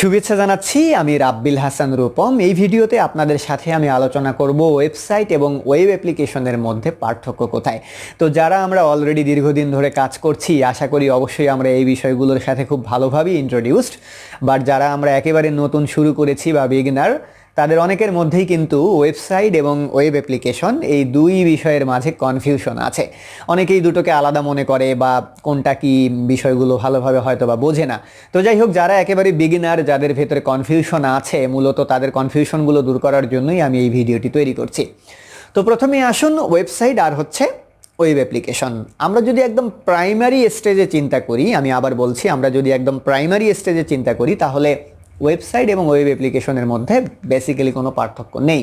শুভেচ্ছা জানাচ্ছি। আমি রাব্বিল হাসান রূপম। এই ভিডিওতে আপনাদের সাথে আমি আলোচনা করব ওয়েবসাইট এবং ওয়েব অ্যাপ্লিকেশনের মধ্যে পার্থক্য কোথায়। তো যারা আমরা অলরেডি দীর্ঘদিন ধরে কাজ করছি, আশা করি অবশ্যই আমরা এই বিষয়গুলোর সাথে খুব ভালোভাবেই ইন্ট্রোডিউসড। বাট যারা আমরা একেবারে নতুন শুরু করেছি বা বিগিনার, তাদের অনেকের মধ্যেই কিন্তু ওয়েবসাইট এবং ওয়েব অ্যাপ্লিকেশন এই দুই বিষয়ের মাঝে কনফিউশন আছে। অনেকেই দুটোকে আলাদা মনে করে বা কোনটা কি বিষয়গুলো ভালোভাবে হয়তো বা বোঝে না। তো যাই হোক, যারা একেবারে বিগিনার, যাদের ভেতরে কনফিউশন আছে, মূলত তাদের কনফিউশনগুলো দূর করার জন্যই আমি এই ভিডিওটি তৈরি করছি। তো প্রথমে আসুন ওয়েবসাইট আর হচ্ছে ওয়েব অ্যাপ্লিকেশন। আমরা যদি একদম প্রাইমারি স্টেজে চিন্তা করি, আমি আবার বলছি, আমরা যদি একদম প্রাইমারি স্টেজে চিন্তা করি, তাহলে ওয়েবসাইট এবং ওয়েব অ্যাপ্লিকেশনের মধ্যে বেসিক্যালি কোনো পার্থক্য নেই।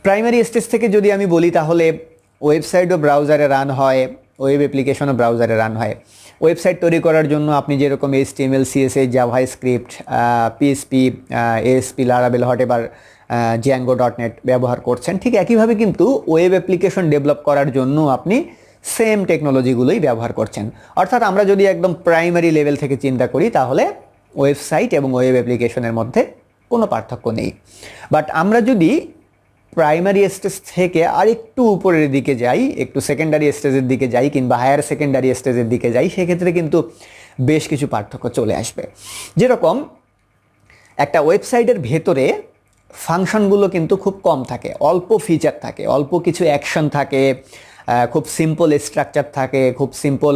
প্রাইমারি স্টেজ থেকে যদি আমি বলি, তাহলে ওয়েবসাইটও ব্রাউজারে রান হয়, ওয়েব অ্যাপ্লিকেশনও ব্রাউজারে রান হয়। ওয়েবসাইট তৈরি করার জন্য আপনি যেরকম HTML, CSS, JavaScript, PHP, ASP, Laravel, whatever, Django.net ব্যবহার করছেন, ঠিক একইভাবে কিন্তু ওয়েব অ্যাপ্লিকেশন ডেভেলপ করার জন্য আপনি সেম টেকনোলজিগুলোই ব্যবহার করছেন। অর্থাৎ আমরা যদি একদম প্রাইমারি লেভেল থেকে চিন্তা করি, তাহলে ওয়েবসাইট এবং ওয়েব অ্যাপ্লিকেশনের মধ্যে কোনো পার্থক্য নেই। বাট আমরা যদি প্রাইমারি স্টেজ থেকে আরেকটু উপরের দিকে যাই, একটু সেকেন্ডারি স্টেজের দিকে যাই, কিংবা হায়ার সেকেন্ডারি স্টেজের দিকে যাই, সেক্ষেত্রে কিন্তু বেশ কিছু পার্থক্য চলে আসবে। যেরকম একটা ওয়েবসাইটের ভেতরে ফাংশনগুলো কিন্তু খুব কম থাকে, অল্প ফিচার থাকে, অল্প কিছু অ্যাকশন থাকে, খুব সিম্পল স্ট্রাকচার থাকে, খুব সিম্পল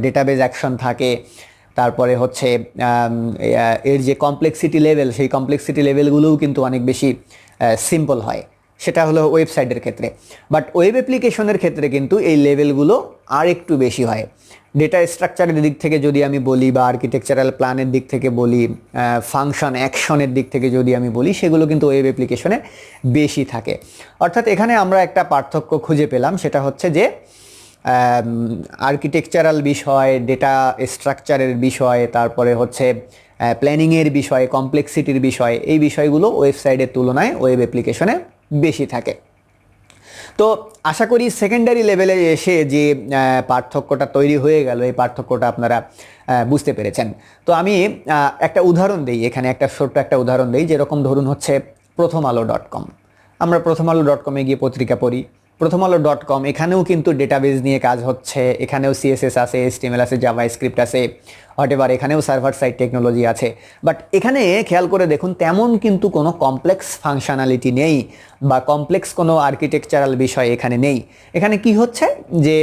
ডেটাবেজ অ্যাকশন থাকে। তারপরে হচ্ছে এর যে কমপ্লেক্সিটি লেভেল, সেই কমপ্লেক্সিটি লেভেলগুলোও কিন্তু অনেক বেশি সিম্পল হয়। সেটা হলো ওয়েবসাইটের ক্ষেত্রে। বাট ওয়েব অ্যাপ্লিকেশনের ক্ষেত্রে কিন্তু এই লেভেলগুলো আর একটু বেশি হয়। ডেটা স্ট্রাকচারের দিক থেকে যদি আমি বলি, বা আর্কিটেকচারাল প্ল্যানের দিক থেকে বলি, ফাংশন অ্যাকশনের দিক থেকে যদি আমি বলি, সেগুলো কিন্তু ওয়েব অ্যাপ্লিকেশনে বেশি থাকে। অর্থাৎ এখানে আমরা একটা পার্থক্য খুঁজে পেলাম, সেটা হচ্ছে যে আর্কিটেকচারাল বিষয়, ডেটা স্ট্রাকচারের বিষয়, তারপরে হচ্ছে প্ল্যানিংয়ের বিষয়, কমপ্লেক্সিটির বিষয়, এই বিষয়গুলো ওয়েবসাইটের তুলনায় ওয়েব অ্যাপ্লিকেশনে বেশি থাকে। তো আশা করি সেকেন্ডারি লেভেলে এসে যে পার্থক্যটা তৈরি হয়ে গেল, এই পার্থক্যটা আপনারা বুঝতে পেরেছেন। তো আমি একটা উদাহরণ দিই, এখানে একটা ছোট্ট একটা উদাহরণ দিই। যেরকম ধরুন হচ্ছে প্রথমআলো.com। আমরা প্রথমআলো.com-এ গিয়ে পত্রিকা পড়ি। প্রথমআলো.com, এখানেও কিন্তু ডেটাবেজ নিয়ে কাজ হচ্ছে, এখানেও CSS আছে, HTML আছে, জাভাস্ক্রিপ্ট আছে, হোয়াটএভার, এখানেও সার্ভার সাইড টেকনোলজি আছে। বাট এখানে খেয়াল করে দেখুন, তেমন কিন্তু কোনো কমপ্লেক্স ফাংশনালিটি নেই বা কমপ্লেক্স কোনো আর্কিটেকচারাল বিষয় এখানে নেই। এখানে কি হচ্ছে যে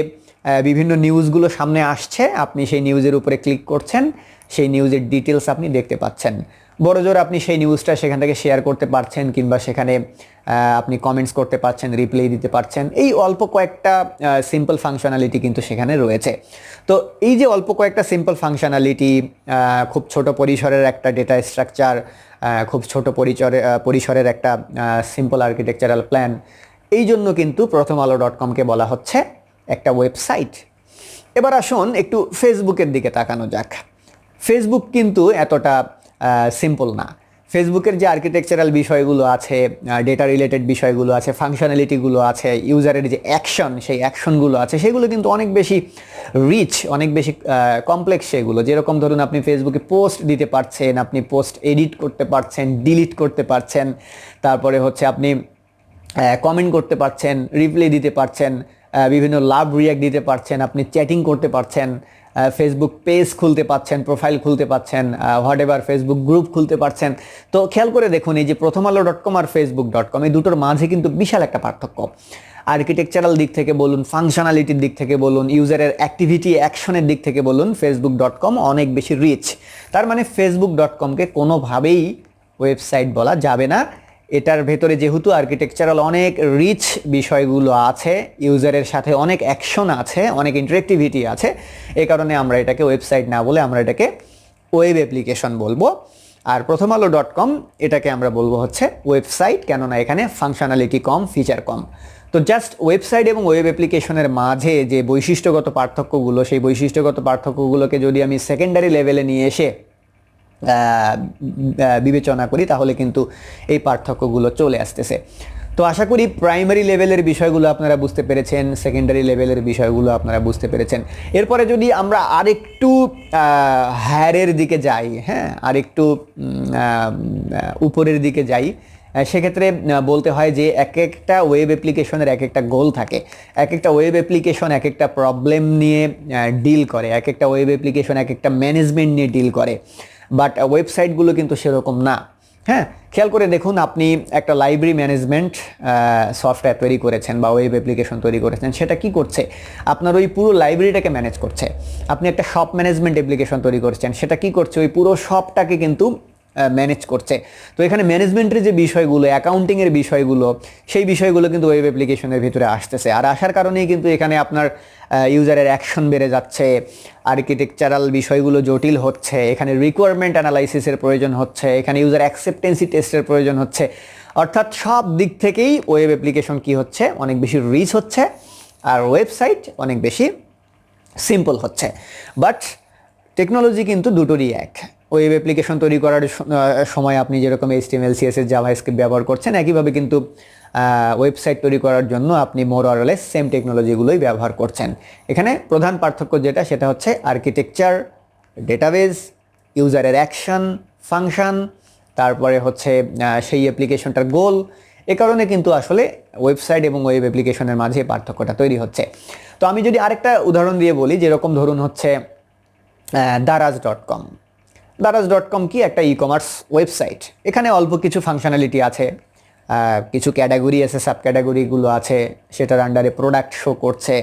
বিভিন্ন নিউজগুলো সামনে আসছে, আপনি সেই নিউজের উপরে ক্লিক করছেন, সেই নিউজের ডিটেলস আপনি দেখতে পাচ্ছেন। বড়জোর আপনি সেই নিউজটা সেখান থেকে শেয়ার করতে পারছেন, কিংবা সেখানে আপনি কমেন্টস করতে পারছেন, রিপ্লাই দিতে পারছেন। এই অল্প কয়েকটা সিম্পল ফাংশনালিটি কিন্তু সেখানে রয়েছে। তো এই যে অল্প কয়েকটা সিম্পল ফাংশনালিটি, খুব ছোট পরিসরের একটা ডেটা স্ট্রাকচার, খুব ছোট পরিসরের একটা সিম্পল আর্কিটেকচারাল প্ল্যান, এই জন্য কিন্তু প্রথমআলো.com-কে বলা হচ্ছে একটা ওয়েবসাইট। এবার আসুন একটু ফেসবুকের দিকে তাকানো যাক। ফেসবুক কিন্তু এতটা সিম্পল না। ফেসবুকের যে আর্কিটেকচারাল বিষয়গুলো আছে, ডেটা রিলেটেড বিষয়গুলো আছে, ফাংশনালিটিগুলো আছে, ইউজারের যে অ্যাকশন, সেই অ্যাকশনগুলো আছে, সেগুলো কিন্তু অনেক বেশি রিচ, অনেক বেশি কমপ্লেক্স সেগুলো। যেরকম ধরুন আপনি ফেসবুকে পোস্ট দিতে পারছেন, আপনি পোস্ট এডিট করতে পারছেন, ডিলিট করতে পারছেন, তারপরে হচ্ছে আপনি কমেন্ট করতে পারছেন, রিপ্লাই দিতে পারছেন, বিভিন্ন লাভ রিয়াক্ট দিতে পারছেন, আপনি চ্যাটিং করতে পারছেন, ফেসবুক পেজ খুলতে পারছেন, প্রোফাইল খুলতে পারছেন, হোয়াটএভার ফেসবুক গ্রুপ খুলতে পারছেন। তো খেয়াল করে দেখুন, এই যে প্রথমআলো.com আর ফেসবুক.com, এই দুটোর মাঝে কিন্তু বিশাল একটা পার্থক্য। আর্কিটেকচারাল দিক থেকে বলুন, ফাংশনালিটির দিক থেকে বলুন, ইউজারের অ্যাক্টিভিটি অ্যাকশনের দিক থেকে বলুন, ফেসবুক.com অনেক বেশি রিচ। তার মানে ফেসবুক.com-কে কোনোভাবেই ওয়েবসাইট বলা যাবে না। এটার ভেতরে যেহেতু আর্কিটেকচারাল অনেক রিচ বিষয়গুলো আছে, ইউজারের সাথে অনেক অ্যাকশন আছে, অনেক ইন্টারেক্টিভিটি আছে, এই কারণে আমরা এটাকে ওয়েবসাইট না বলে আমরা এটাকে ওয়েব অ্যাপ্লিকেশন বলবো। আর প্রথমআলো.com, এটাকে আমরা বলবো হচ্ছে ওয়েবসাইট, কেননা এখানে ফাংশনালিটি কম, ফিচার কম। তো জাস্ট ওয়েবসাইট এবং ওয়েব অ্যাপ্লিকেশনের মাঝে যে বৈশিষ্ট্যগত পার্থক্যগুলো, সেই বৈশিষ্ট্যগত পার্থক্যগুলোকে যদি আমি সেকেন্ডারি লেভেলে নিয়ে এসে বিবেচনা করি, তাহলে কিন্তু এই পার্থক্যগুলো চলে আসতেছে। তো আশা করি প্রাইমারি লেভেলের বিষয়গুলো আপনারা বুঝতে পেরেছেন, সেকেন্ডারি লেভেলের বিষয়গুলো আপনারা বুঝতে পেরেছেন। এরপরে যদি আমরা আরেকটু হায়ারের দিকে যাই, হ্যাঁ, আরেকটু উপরের দিকে যাই, সেক্ষেত্রে বলতে হয় যে এক একটা ওয়েব অ্যাপ্লিকেশনের এক একটা গোল থাকে, এক একটা ওয়েব অ্যাপ্লিকেশন এক একটা প্রবলেম নিয়ে ডিল করে, এক একটা ওয়েব অ্যাপ্লিকেশন এক একটা ম্যানেজমেন্ট নিয়ে ডিল করে, বাট ওয়েবসাইটগুলো কিন্তু সেরকম না। হ্যাঁ, খেয়াল করে দেখুন, আপনি একটা লাইব্রেরি ম্যানেজমেন্ট সফটওয়্যার তৈরি করেছেন বা ওয়েব অ্যাপ্লিকেশন তৈরি করেছেন, সেটা কি করছে? আপনার ওই পুরো লাইব্রেরিটাকে ম্যানেজ করছে। আপনি একটা শপ ম্যানেজমেন্ট অ্যাপ্লিকেশন তৈরি করেছেন, সেটা কি করছে? ওই পুরো শপটাকে কিন্তু ম্যানেজ করছে। তো এখানে ম্যানেজমেন্টের যে বিষয়গুলো, অ্যাকাউন্টিংয়ের বিষয়গুলো, সেই বিষয়গুলো কিন্তু ওয়েব অ্যাপ্লিকেশনের ভিতরে আসতেছে। আর আসার কারণেই কিন্তু এখানে আপনার ইউজারের অ্যাকশন বেড়ে যাচ্ছে, আর্কিটেকচারাল বিষয়গুলো জটিল হচ্ছে, এখানে রিকোয়ারমেন্ট অ্যানালাইসিসের প্রয়োজন হচ্ছে, এখানে ইউজার অ্যাকসেপ্টেন্সি টেস্টের প্রয়োজন হচ্ছে। অর্থাৎ সব দিক থেকেই ওয়েব অ্যাপ্লিকেশন কি হচ্ছে? অনেক বেশি রিচ হচ্ছে, আর ওয়েবসাইট অনেক বেশি সিম্পল হচ্ছে। বাট টেকনোলজি কিন্তু দুটোরই এক। ওয়েব অ্যাপ্লিকেশন তৈরি করার সময় আপনি যেরকম HTML CSS জাভাস্ক্রিপ্ট ব্যবহার করছেন, একইভাবে কিন্তু ওয়েবসাইট তৈরি করার জন্য আপনি মোর অর লেস সেম টেকনোলজিগুলোই ব্যবহার করছেন। এখানে প্রধান পার্থক্য যেটা, সেটা হচ্ছে আর্কিটেকচার, ডেটাবেস, ইউজারের অ্যাকশন, ফাংশন, তারপরে হচ্ছে সেই অ্যাপ্লিকেশনটার গোল। এ কারণে কিন্তু আসলে ওয়েবসাইট এবং ওয়েব অ্যাপ্লিকেশনের মাঝে পার্থক্যটা তৈরি হচ্ছে। তো আমি যদি আরেকটা উদাহরণ দিয়ে বলি, যেরকম ধরুন হচ্ছে দারাজ.com। দারাজ.com কি? একটা ই কমার্স ওয়েবসাইট। এখানে অল্প কিছু ফাংশনালিটি আছে, কিছু ক্যাটাগরি আছে, সাব ক্যাটাগরিগুলো আছে, সেটার আন্ডারে প্রোডাক্ট শো করছে।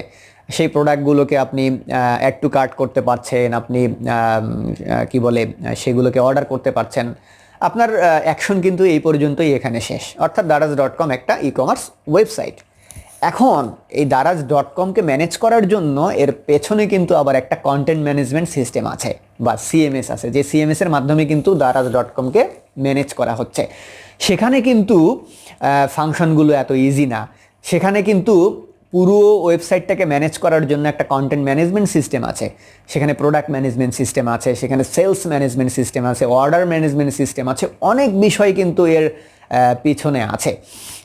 সেই প্রোডাক্টগুলোকে আপনি অ্যাড টু কার্ট করতে পারছেন, আপনি কি বলে সেগুলোকে অর্ডার করতে পারছেন। আপনার অ্যাকশন কিন্তু এই পর্যন্তই এখানে শেষ। অর্থাৎ দারাজ.com একটা ই কমার্স ওয়েবসাইট। এখন এই দারাজ.comকে ম্যানেজ করার জন্য এর পেছনে কিন্তু আবার একটা কন্টেন্ট ম্যানেজমেন্ট সিস্টেম আছে বা CMS আছে, যে CMS এর মাধ্যমে কিন্তু দারাজ.comকে ম্যানেজ করা হচ্ছে। সেখানে কিন্তু ফাংশনগুলো এত ইজি না। সেখানে কিন্তু পুরো ওয়েবসাইটটাকে ম্যানেজ করার জন্য একটা কন্টেন্ট ম্যানেজমেন্ট সিস্টেম আছে, সেখানে প্রোডাক্ট ম্যানেজমেন্ট সিস্টেম আছে, সেখানে সেলস ম্যানেজমেন্ট সিস্টেম আছে, অর্ডার ম্যানেজমেন্ট সিস্টেম আছে, অনেক বিষয় কিন্তু এর পিছনে আছে।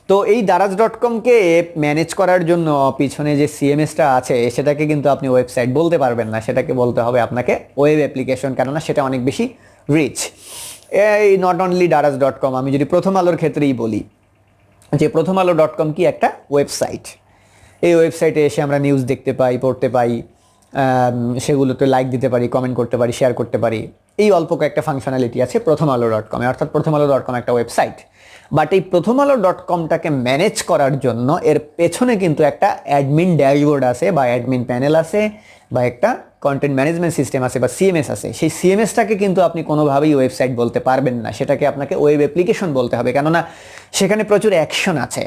তো এই দারাজ.comকে ম্যানেজ করার জন্য পিছনে যে CMSটা আছে, সেটাকে কিন্তু আপনি ওয়েবসাইট বলতে পারবেন না, সেটাকে বলতে হবে আপনাকে ওয়েব অ্যাপ্লিকেশন, কেননা সেটা অনেক বেশি রিচ। এই নট অনলি দারাজ.com, আমি যদি প্রথম আলোর ক্ষেত্রেই বলি যে প্রথম আলো.com কি? একটা ওয়েবসাইট। এই ওয়েবসাইটে এসে আমরা নিউজ দেখতে পাই, পড়তে পাই, সেগুলোতে লাইক দিতে পারি, কমেন্ট করতে পারি, শেয়ার করতে পারি। এই অল্প কয়েকটা ফাংশনালিটি আছে প্রথম আলো.com এ। অর্থাৎ প্রথম আলো.com একটা ওয়েবসাইট। বাট এই প্রথম আলো.comটাকে ম্যানেজ করার জন্য এর পেছনে কিন্তু একটা অ্যাডমিন ড্যাশবোর্ড আছে বা অ্যাডমিন প্যানেল আছে বা একটা কন্টেন্ট ম্যানেজমেন্ট সিস্টেম আছে বা CMS আছে। সেই CMSটাকে কিন্তু আপনি কোনোভাবেই ওয়েবসাইট বলতে পারবেন না, সেটাকে আপনাকে ওয়েব অ্যাপ্লিকেশন বলতে হবে, কেননা সেখানে প্রচুর অ্যাকশন আছে।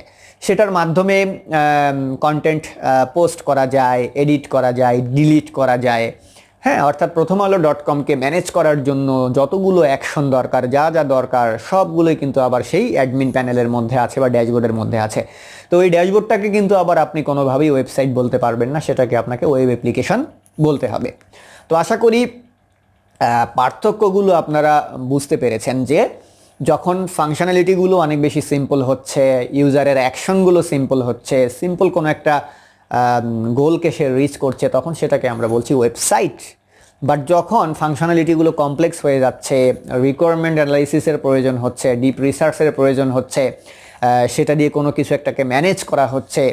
সেটার মাধ্যমে কন্টেন্ট পোস্ট করা যায়, এডিট করা যায়, ডিলিট করা যায়। হ্যাঁ, অর্থাৎ প্রথম আলো.comকে ম্যানেজ করার জন্য যতগুলো অ্যাকশন দরকার, যা যা দরকার, সবগুলোই কিন্তু আবার সেই অ্যাডমিন প্যানেলের মধ্যে আছে বা ড্যাশবোর্ডের মধ্যে আছে। তো এই ড্যাশবোর্ডটাকে কিন্তু আবার আপনি কোনোভাবেই ওয়েবসাইট বলতে পারবেন না, সেটাকে আপনাকে ওয়েব অ্যাপ্লিকেশন বলতে হবে। তো আশা করি পার্থক্যগুলো আপনারা বুঝতে পেরেছেন যে যখন ফাংশনালিটিগুলো অনেক বেশি সিম্পল হচ্ছে, ইউজারের অ্যাকশনগুলো সিম্পল হচ্ছে, সিম্পল কোনো একটা গোলকে সে রিচ করছে, তখন সেটাকে আমরা বলছি ওয়েবসাইট। বাট যখন ফাংশনালিটিগুলো কমপ্লেক্স হয়ে যাচ্ছে, রিকোয়ারমেন্ট অ্যানালাইসিসের প্রয়োজন হচ্ছে, ডিপ রিসার্চের প্রয়োজন হচ্ছে, সেটা দিয়ে কোনো কিছু একটাকে ম্যানেজ করা হচ্ছে,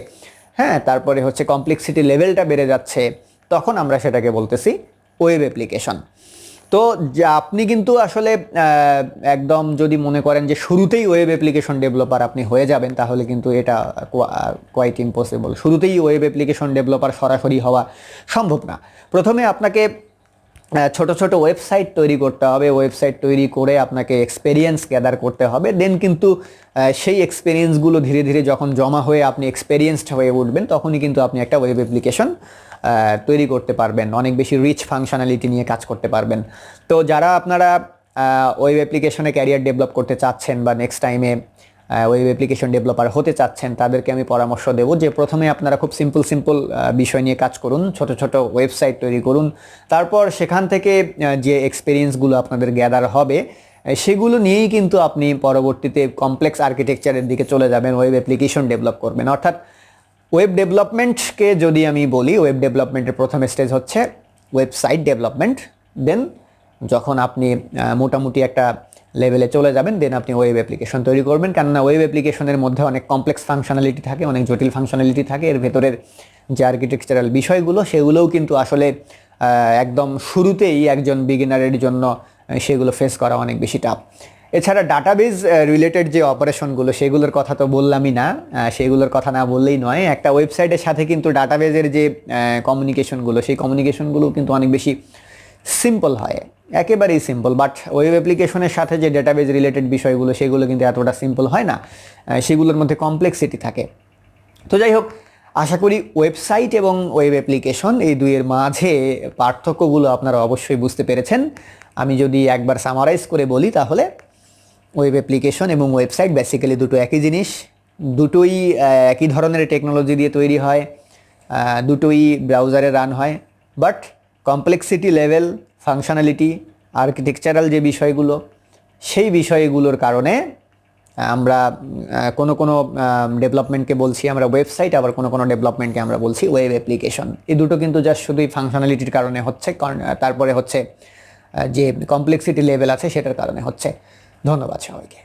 হ্যাঁ, তারপরে হচ্ছে কমপ্লেক্সিটি লেভেলটা বেড়ে যাচ্ছে, তখন আমরা সেটাকে বলতেছি ওয়েব অ্যাপ্লিকেশন। তো আপনি কিন্তু আসলে একদম যদি মনে করেন যে শুরুতেই ওয়েব অ্যাপ্লিকেশন ডেভেলপার আপনি হয়ে যাবেন, তাহলে কিন্তু এটা কোয়াইট ইম্পসিবল। শুরুতেই ওয়েব অ্যাপ্লিকেশন ডেভেলপার সরাসরি হওয়া সম্ভব না। প্রথমে আপনাকে ছোট ছোট ওয়েবসাইট তৈরি করতে হবে, ওয়েবসাইট তৈরি করে আপনাকে এক্সপেরিয়েন্স গ্যাদার করতে হবে। দেন কিন্তু সেই এক্সপেরিয়েন্সগুলো ধীরে ধীরে যখন জমা হয়ে আপনি এক্সপেরিয়েন্সড হয়ে উঠবেন, তখনই কিন্তু আপনি একটা ওয়েব অ্যাপ্লিকেশন তৈরি করতে পারবেন, অনেক বেশি রিচ ফাংশনালিটি নিয়ে কাজ করতে পারবেন। তো যারা আপনারা ওয়েব অ্যাপ্লিকেশনে ক্যারিয়ার ডেভেলপ করতে চাচ্ছেন বা নেক্সট টাইমে ওয়েব অ্যাপ্লিকেশন ডেভেলপার হতে চাচ্ছেন, তাদেরকে আমি পরামর্শ দেব যে প্রথমে আপনারা খুব সিম্পল বিষয় নিয়ে কাজ করুন, ছোট ছোট ওয়েবসাইট তৈরি করুন। তারপর সেখান থেকে যে এক্সপিরিয়েন্সগুলো আপনাদের গ্যাদার হবে, সেগুলো নিয়েই কিন্তু আপনি পরবর্তীতে কমপ্লেক্স আর্কিটেকচারের দিকে চলে যাবেন, ওয়েব অ্যাপ্লিকেশন ডেভেলপ করবেন। অর্থাৎ ওয়েব ডেভেলপমেন্টকে যদি আমি বলি, ওয়েব ডেভেলপমেন্টের প্রথম স্টেজ হচ্ছে ওয়েবসাইট ডেভেলপমেন্ট। দেন যখন আপনি মোটামুটি একটা লেভেলে চলে যাবেন, দেন আপনি ওয়েব অ্যাপ্লিকেশন তৈরি করবেন। কেননা ওয়েব অ্যাপ্লিকেশনের মধ্যে অনেক কমপ্লেক্স ফাংশনালিটি থাকে, অনেক জটিল ফাংশনালিটি থাকে। এর ভেতরের যে আর্কিটেকচারাল বিষয়গুলো, সেগুলোও কিন্তু আসলে একদম শুরুতেই একজন বিগিনারের জন্য সেগুলো ফেস করা অনেক বেশি টাফ। এছাড়া ডাটাবেজ রিলেটেড যে অপারেশনগুলো, সেগুলোর কথা তো বললামই না। সেগুলোর কথা না বললেই নয়। একটা ওয়েবসাইটের সাথে কিন্তু ডাটাবেজের যে কমিউনিকেশনগুলো, সেই কমিউনিকেশনগুলো কিন্তু অনেক বেশি সিম্পল হয়, একেবারেই সিম্পল। বাট ওয়েব অ্যাপ্লিকেশনের সাথে যে ডাটাবেজ রিলেটেড বিষয়গুলো, সেগুলো কিন্তু এতটা সিম্পল হয় না, সেগুলোর মধ্যে কমপ্লেক্সিটি থাকে। তো যাই হোক, আশা করি ওয়েবসাইট এবং ওয়েব অ্যাপ্লিকেশন এই দুইয়ের মাঝে পার্থক্যগুলো আপনারা অবশ্যই বুঝতে পেরেছেন। আমি যদি একবার সামারাইজ করে বলি, তাহলে ওয়েব অ্যাপ্লিকেশন এবং ওয়েবসাইট বেসিক্যালি দুটো একই জিনিস, দুটোই একই ধরনের টেকনোলজি দিয়ে তৈরি হয়, দুটোই ব্রাউজারে রান হয়। But complexity level, functionality, architectural যে বিষয়গুলো, সেই বিষয়গুলোর কারণে আমরা কোনো ডেভেলপমেন্টকে বলছি আমরা ওয়েবসাইট, আবার কোনো ডেভেলপমেন্টকে আমরা বলছি ওয়েব অ্যাপ্লিকেশন। এই দুটো কিন্তু জাস্ট শুধুই ফাংশনালিটির কারণে হচ্ছে, তারপরে হচ্ছে যে কমপ্লেক্সিটি লেভেল আছে সেটার কারণে হচ্ছে। ধন্যবাদ সবাইকে।